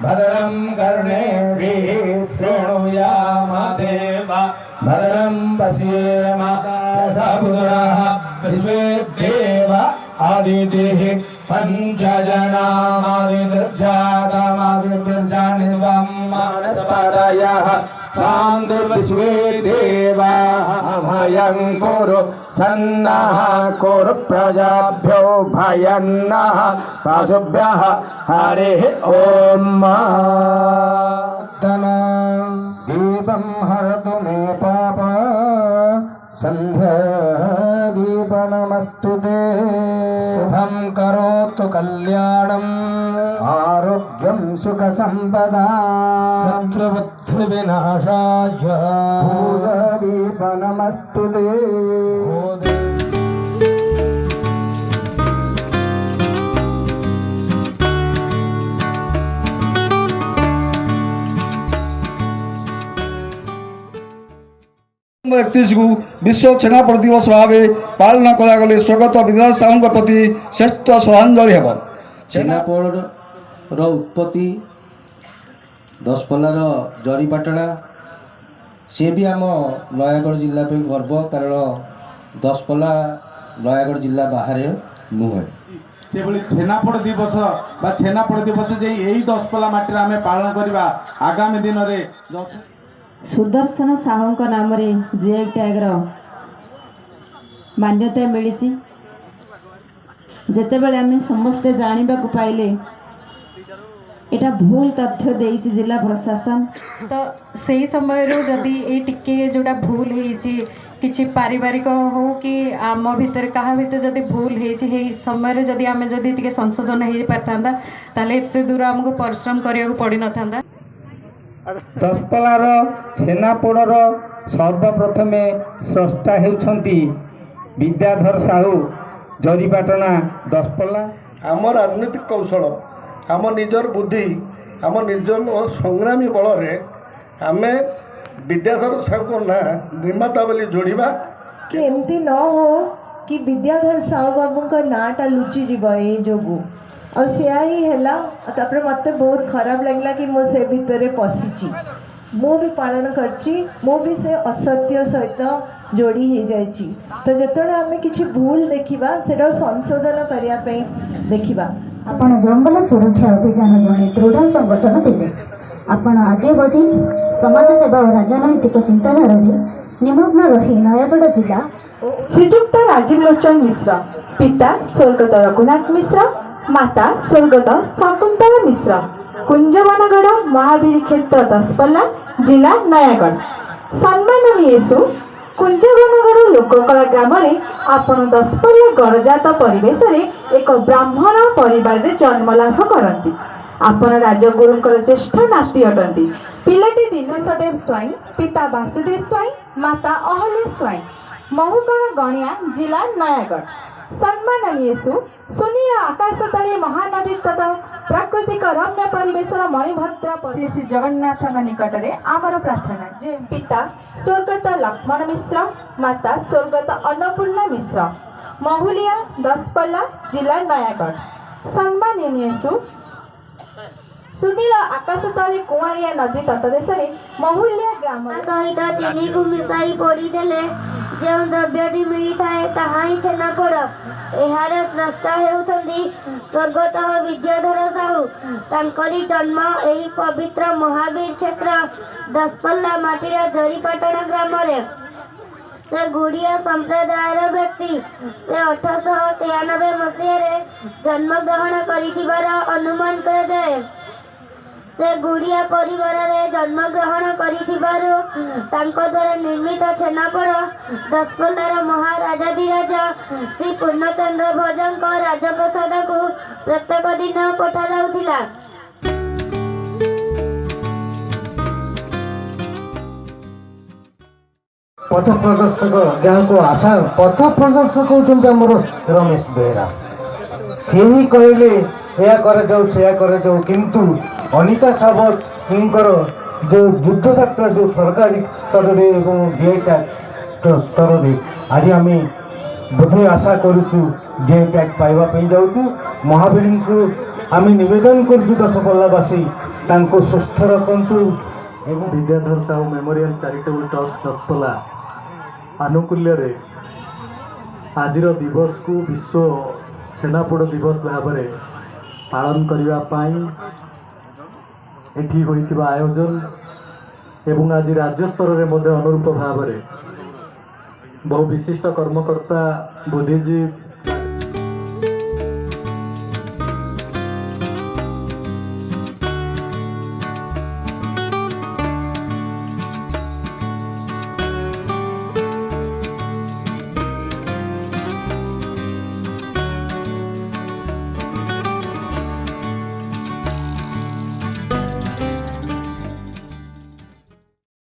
भद्रं कर्णेभिः शृणुयाम देवा भद्रं पश्येम यशपुत्रः विश्वेदेव आदितिः पञ्चजनामादिर्जातमादिर्जानिवं मानसपरयः शान्तिर्विश्वे देवाः भयं कुरु सन्नः कुरु प्रजाभ्यो भयन्नः पशुभ्यः हरिः ॐ दीपं हरतु मे पाप सन्ध्यादीपनमस्तु ते शुभं करोतु कल्याणम् आरोग्यं सुखसम्पदा शत्रुबुद्धिविनाशाय भूतदीपनमस्तु ते को विश्व छेनापोड़ दिवस भाव पालन करागले स्वर्गत विद्याधर साहू प्रति श्रेष्ठ श्रद्धांजलि हेब। छेनापोड़ उत्पत्ति दशपल्लार जरीपाटଣା सी भी आम नयागढ़ जिला पे गर्व कारण दशपल्ला नयागढ़ जिला बाहर नुहे से छेनापोड़ दिवस बा छेनापोड़ दिवस जे यही दशपल्ला माटी आम पालन करवा आगामी दिन में सुदर्शन साहू नाम जीआई टैग मान्यता मिली जितेबाला आम समस्ते जानवा को पाइले एटा भूल तथ्य देइछि जिला प्रशासन तो सही समय जदि ये टिके जोड़ा भूल किछि पारिवारिक हो कि आम भितर क्या भितर जदि भूल है समय जदि आम जदि टिके संशोधन हो पारता ताले एते दूर आमको परिश्रम करिया पड़ी न था। दशपल्लार छेनापोड़र सर्वप्रथमे स्रष्टा हेउछंती विद्याधर साहू जरीपाटଣା दशपल्ला। आम राजनीतिक कौशल आम निजर बुद्धि आम निज संग्रामी बल आम विद्याधर साहू ना निर्माता बोली जोड़वा कि एमती न हो कि विद्याधर साहू बाबू का नाटा लुचि जीव ये जोगु और सिया ही हैला तापर मते बहुत खराब लगला कि मो से भितर पशिची मु भी पालन करची मु भी से असत्य सहित जोड़ी हो जाइची तो जेतले आमे किछि भूल देखिबा सेटा संशोधन करिया पे देखिबा। आपण जंगल सुरक्षा अभियान जड़े दृढ़ संगठन थे आपण आद्यवधि समाज सेवा और राजनैतिक चिंताधार निमग्न रही नयागढ़ जिला श्रीजुक्त राजीव लोचन मिश्र पिता स्वर्गत रघुनाथ मिश्र माता स्वर्गत शकुंतला मिश्र कुंजवनगढ़ महावीर क्षेत्र दशपल्ला जिला नयागढ़ सम्माननीयसु कुंजवनगढ़ लोककला ग्राम में आपण दशपल्ला गड़जात परिवेश एक ब्राह्मण परिवार जन्म लाभ करती आपण राजगुरुंकर ज्येष्ठ नाती अटंती पिलाटी दिनेशदेव स्वाई पिता वासुदेव स्वाई माता अहल्या स्वाई महुकण गणिया जिला नयागढ़ सम्माननीयसु सुनिया आकाश तले महानदी तथा प्राकृतिक रम्य परिवेश मणिभद्र श्री श्री जगन्नाथ निकट में आमर प्रार्थना जे पिता स्वर्गत लक्ष्मण मिश्र माता स्वर्गत अन्नपूर्णा मिश्र महुलिया दशपल्ला जिला नयागढ़ सम्माननीयसु सुनील आकाश तले कुआरिया नदी तटदेश महुलिया ग्राम सहित चीनी को मिसाई पोड़ी देले जो द्रव्यटी मिलता है ताहा ही छेनापोड़ एहार स्रष्टा हेउछंती स्वर्गतः विद्याधर साहू तांकरी जन्म एही पवित्र महावीर क्षेत्र दशपल्ला माटीर जरीपाटଣା ग्राम से गुड़िया संप्रदायर व्यक्ति से 1893 मसीह जन्म ग्रहण करिथिबार अनुमान करा जाए से गुड़िया परिवार रे जन्म ग्रहण करिथिबारु तांको द्वारा निर्मित छेनापोड़ दशपल्लार महाराजाधिराजा श्री पूर्णचंद्र भोजंक राजप्रसाद को प्रत्येक दिन पठा जाउथिला। पथ प्रदर्शक जहाँ को आशा पथ प्रदर्शक होउछन्ते हमर रमेश बेहरा से ही कहले या करे जाऊ से करे जाऊ किंतु अनिता सावत जो युद्ध यात्रा जो सरकारी स्तर में और जीआई टैग स्तर में आज आम बोधे आशा करुचु जीआई टैग पाइबा जाऊँ महावीर को आम नवेदन करुँ दशपल्लावासी सुस्थ रखु। Vidyadhar Sahu memorial charitable trust Daspalla आनुकूल्य आज दिवस को विश्व छेनापोड़ दिवस भाव में पालन करने होइथिबा आयोजन एवं आज राज्य स्तर में अनुरूप भाव में बहु विशिष्ट कर्मकर्ता बुद्धिजीवी